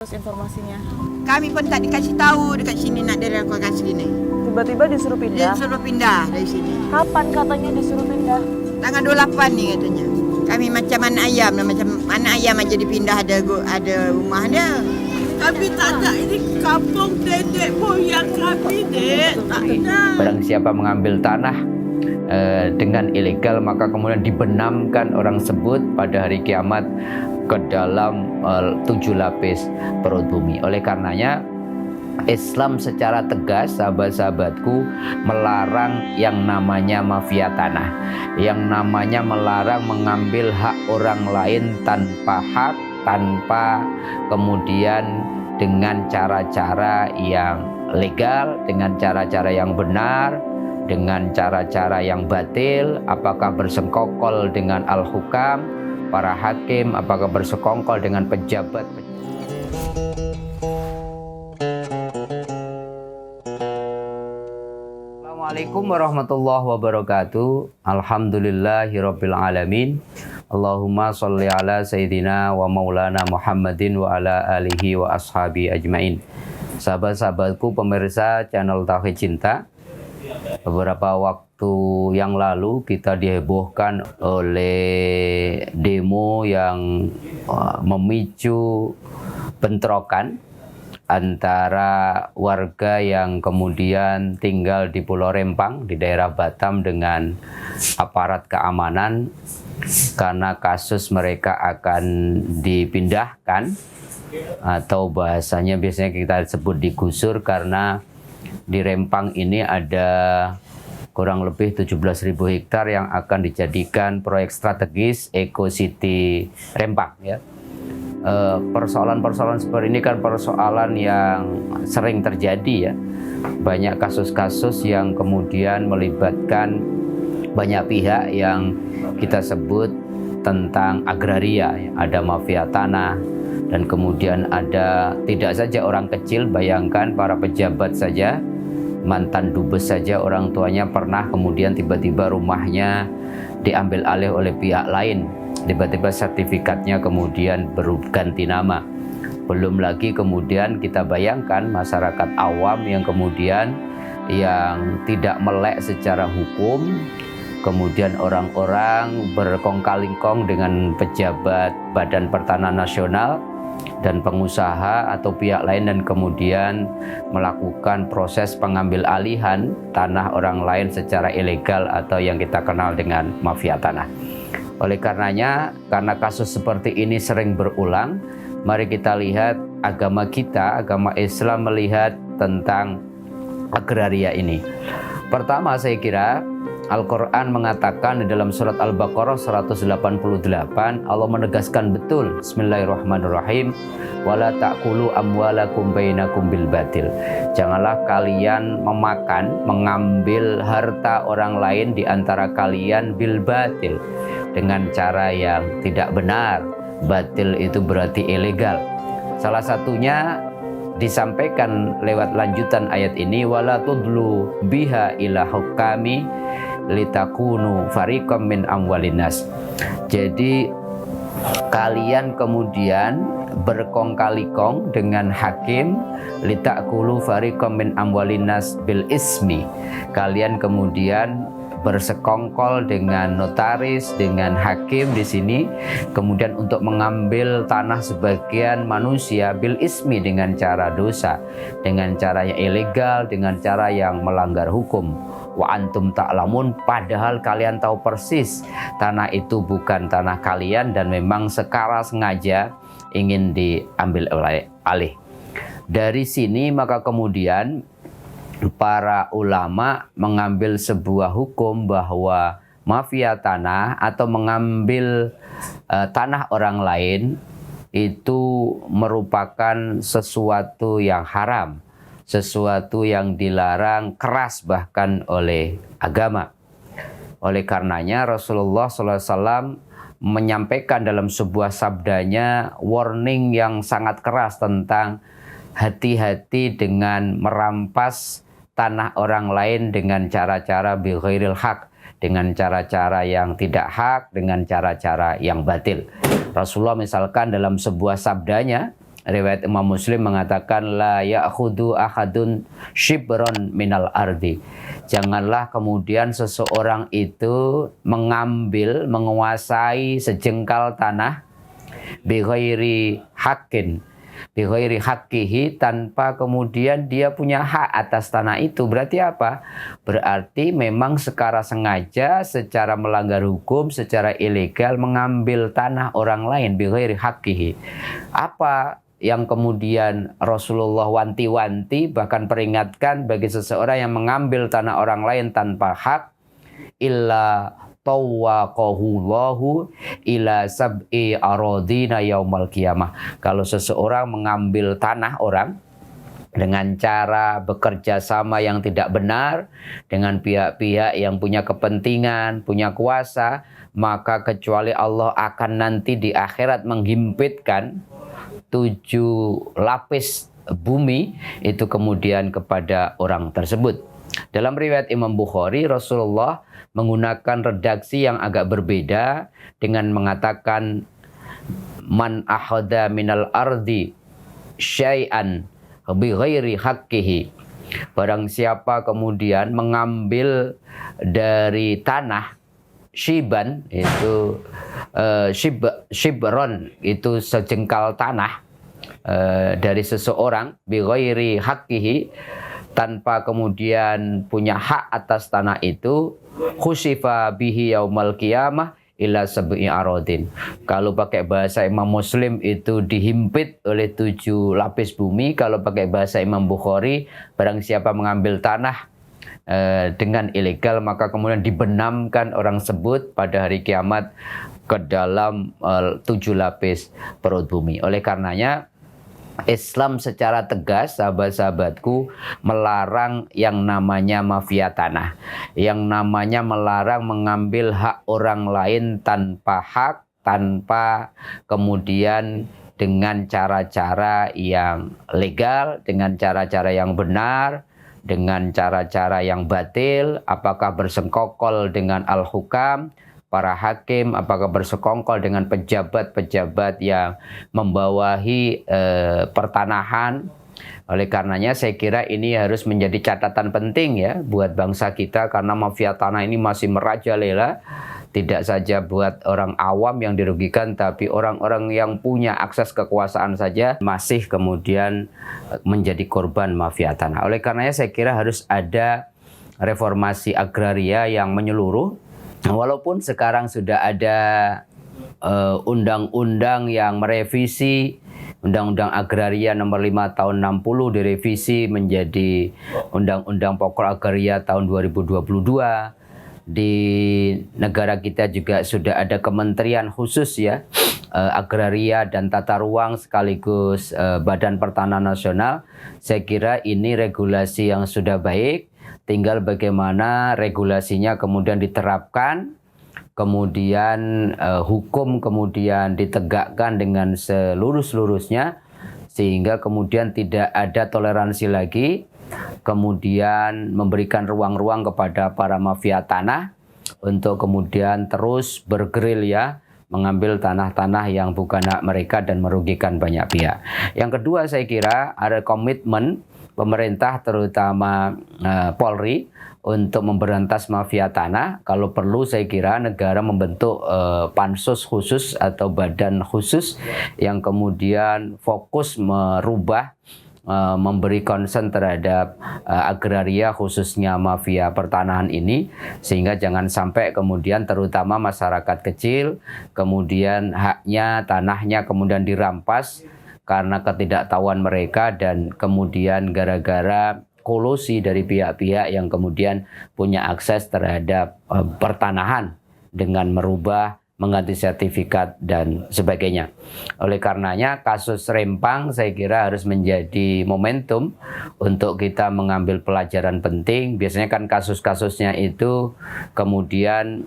Terus informasinya. Kami pun tak dikasih tahu dekat sini nak direlokasi gini. Tiba-tiba disuruh pindah. Disuruh pindah dari sini. Kapan katanya disuruh pindah? Tanggal 28 nih katanya. Kami macam anak ayam, macam anak ayam aja dipindah ada rumah dia. Tapi tak ada, ini kampung nenek moyang kami, Dek. Tak ada. Barang siapa mengambil tanah dengan ilegal, maka kemudian dibenamkan orang tersebut pada hari kiamat ke dalam 7 lapis perut bumi. Oleh karenanya Islam secara tegas, sahabat-sahabatku, melarang yang namanya mafia tanah, yang namanya melarang mengambil hak orang lain tanpa hak, tanpa kemudian dengan cara-cara yang legal, dengan cara-cara yang benar, dengan cara-cara yang batil. Apakah bersekongkol dengan al-hukam, para hakim, apakah bersekongkol dengan pejabat. Assalamualaikum warahmatullahi wabarakatuh. Alhamdulillahirabbil alamin. Allahumma sholli ala sayyidina wa maulana Muhammadin wa ala alihi wa ashabi ajmain. Sahabat-sahabatku pemirsa channel Tauhid Cinta, beberapa waktu yang lalu kita dihebohkan oleh demo yang memicu bentrokan antara warga yang kemudian tinggal di Pulau Rempang di daerah Batam dengan aparat keamanan karena kasus mereka akan dipindahkan, atau bahasanya biasanya kita sebut digusur, karena di Rempang ini ada kurang lebih 17.000 hektar yang akan dijadikan proyek strategis Eco City Rempang, ya. Persoalan-persoalan seperti ini kan persoalan yang sering terjadi, ya. Banyak kasus-kasus yang kemudian melibatkan banyak pihak yang kita sebut tentang agraria, ya. Ada mafia tanah, dan kemudian ada tidak saja orang kecil, bayangkan para pejabat saja, mantan dubes saja orang tuanya pernah kemudian tiba-tiba rumahnya diambil alih oleh pihak lain. Tiba-tiba sertifikatnya kemudian berganti nama. Belum lagi kemudian kita bayangkan masyarakat awam yang kemudian yang tidak melek secara hukum, kemudian orang-orang berkongkal-lingkong dengan pejabat Badan Pertanahan Nasional dan pengusaha atau pihak lain, dan kemudian melakukan proses pengambil alihan tanah orang lain secara ilegal atau yang kita kenal dengan mafia tanah. Oleh karenanya, karena kasus seperti ini sering berulang, mari kita lihat agama kita, agama Islam melihat tentang agraria ini. Pertama, saya kira Al-Quran mengatakan di dalam surat Al-Baqarah 188, Allah menegaskan betul, Bismillahirrahmanirrahim, wala ta'kulu amwalakum bainakum bil batil. Janganlah kalian mengambil harta orang lain di antara kalian bil batil, dengan cara yang tidak benar. Batil itu berarti ilegal. Salah satunya disampaikan lewat lanjutan ayat ini, wala tudlu biha ila hukami litakunu fariqam min amwalinas. Jadi kalian kemudian berkongkali-kong dengan hakim, litakulu fariqam min amwalinas bil ismi. Kalian kemudian bersekongkol dengan notaris, dengan hakim di sini, kemudian untuk mengambil tanah sebagian manusia bil ismi, dengan cara dosa, dengan cara yang ilegal, dengan cara yang melanggar hukum. Wa antum ta'lamun, padahal kalian tahu persis tanah itu bukan tanah kalian dan memang secara sengaja ingin diambil alih. Dari sini maka kemudian para ulama mengambil sebuah hukum bahwa mafia tanah atau mengambil tanah orang lain itu merupakan sesuatu yang haram, sesuatu yang dilarang keras bahkan oleh agama. Oleh karenanya Rasulullah SAW menyampaikan dalam sebuah sabdanya warning yang sangat keras tentang hati-hati dengan merampas tanah orang lain dengan cara-cara bighairil haq, dengan cara-cara yang tidak hak, dengan cara-cara yang batil. Rasulullah misalkan dalam sebuah sabdanya, riwayat Imam Muslim mengatakan la ya'khudhu ahadun shibron minal ardi. Janganlah kemudian seseorang itu menguasai sejengkal tanah bighairi haqqin, bighairi haqqihi, tanpa kemudian dia punya hak atas tanah itu. Berarti apa? Berarti memang secara sengaja, secara melanggar hukum, secara ilegal mengambil tanah orang lain bighairi haqqihi. Apa yang kemudian Rasulullah wanti-wanti, bahkan peringatkan bagi seseorang yang mengambil tanah orang lain tanpa hak, illa tawwaqahullahu ila sab'i aradina yaumal qiyamah. Kalau seseorang mengambil tanah orang dengan cara bekerja sama yang tidak benar dengan pihak-pihak yang punya kepentingan, punya kuasa, maka kecuali Allah akan nanti di akhirat menghimpitkan 7 lapis bumi itu kemudian kepada orang tersebut. Dalam riwayat Imam Bukhari, Rasulullah menggunakan redaksi yang agak berbeda dengan mengatakan man ahada minal ardi syai'an bighairi haqqihi. Barang siapa kemudian mengambil dari tanah shiban, itu shibron, itu sejengkal tanah dari seseorang bighairi haqqihi, tanpa kemudian punya hak atas tanah itu, khusifa bihi yaumal qiyamah ila sab'i aradin. Kalau pakai bahasa Imam Muslim itu dihimpit oleh 7 lapis bumi. Kalau pakai bahasa Imam Bukhari, barang siapa mengambil tanah dengan ilegal, maka kemudian dibenamkan orang sebut pada hari kiamat ke dalam 7 lapis perut bumi. Oleh karenanya Islam secara tegas, sahabat-sahabatku, melarang yang namanya mafia tanah, yang namanya melarang mengambil hak orang lain tanpa hak, tanpa kemudian dengan cara-cara yang legal, dengan cara-cara yang benar, dengan cara-cara yang batil, apakah bersekongkol dengan al-hukam, para hakim, apakah bersekongkol dengan pejabat-pejabat yang membawahi pertanahan. Oleh karenanya saya kira ini harus menjadi catatan penting ya buat bangsa kita, karena mafia tanah ini masih merajalela. Tidak saja buat orang awam yang dirugikan, tapi orang-orang yang punya akses kekuasaan saja masih kemudian menjadi korban mafia tanah. Oleh karenanya saya kira harus ada reformasi agraria yang menyeluruh. Walaupun sekarang sudah ada undang-undang yang merevisi Undang-Undang Agraria nomor 5 tahun 60 direvisi menjadi Undang-Undang Pokok Agraria tahun 2022. Di negara kita juga sudah ada kementerian khusus ya, Agraria dan Tata Ruang sekaligus Badan Pertanahan Nasional. Saya kira ini regulasi yang sudah baik. Tinggal bagaimana regulasinya kemudian diterapkan, kemudian hukum kemudian ditegakkan dengan selurus-lurusnya, sehingga kemudian tidak ada toleransi lagi, kemudian memberikan ruang-ruang kepada para mafia tanah untuk kemudian terus bergerilya mengambil tanah-tanah yang bukan hak mereka dan merugikan banyak pihak. Yang kedua, saya kira ada komitmen pemerintah terutama Polri untuk memberantas mafia tanah. Kalau perlu saya kira negara membentuk pansus khusus atau badan khusus yang kemudian fokus merubah, memberi concern terhadap agraria khususnya mafia pertanahan ini, sehingga jangan sampai kemudian terutama masyarakat kecil kemudian haknya, tanahnya kemudian dirampas karena ketidaktahuan mereka, dan kemudian gara-gara kolusi dari pihak-pihak yang kemudian punya akses terhadap pertanahan dengan merubah, mengganti sertifikat dan sebagainya. Oleh karenanya kasus Rempang saya kira harus menjadi momentum untuk kita mengambil pelajaran penting. Biasanya kan kasus-kasusnya itu kemudian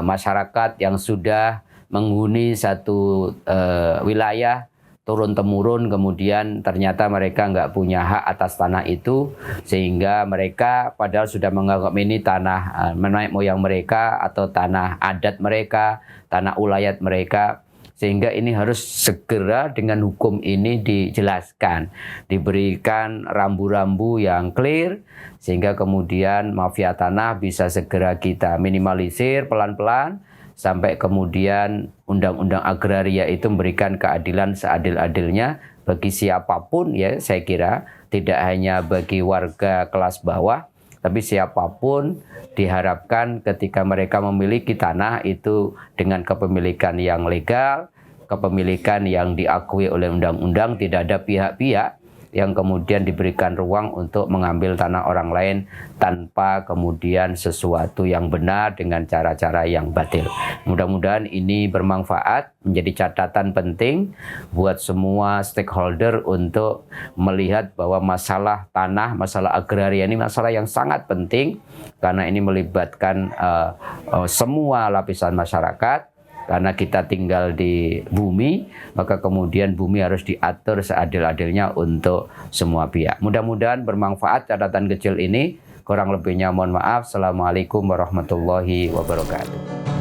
masyarakat yang sudah menghuni satu wilayah turun-temurun, kemudian ternyata mereka nggak punya hak atas tanah itu, sehingga mereka padahal sudah menganggap ini tanah nenek moyang mereka atau tanah adat mereka, tanah ulayat mereka, sehingga ini harus segera dengan hukum ini dijelaskan, diberikan rambu-rambu yang clear, sehingga kemudian mafia tanah bisa segera kita minimalisir pelan-pelan, sampai kemudian undang-undang agraria itu memberikan keadilan seadil-adilnya bagi siapapun, ya saya kira tidak hanya bagi warga kelas bawah, tapi siapapun diharapkan ketika mereka memiliki tanah itu dengan kepemilikan yang legal, kepemilikan yang diakui oleh undang-undang, tidak ada pihak-pihak yang kemudian diberikan ruang untuk mengambil tanah orang lain tanpa kemudian sesuatu yang benar dengan cara-cara yang batil. Mudah-mudahan ini bermanfaat, menjadi catatan penting buat semua stakeholder untuk melihat bahwa masalah tanah, masalah agraria ini masalah yang sangat penting karena ini melibatkan semua lapisan masyarakat. Karena kita tinggal di bumi, maka kemudian bumi harus diatur seadil-adilnya untuk semua pihak. Mudah-mudahan bermanfaat catatan kecil ini. Kurang lebihnya mohon maaf. Assalamualaikum warahmatullahi wabarakatuh.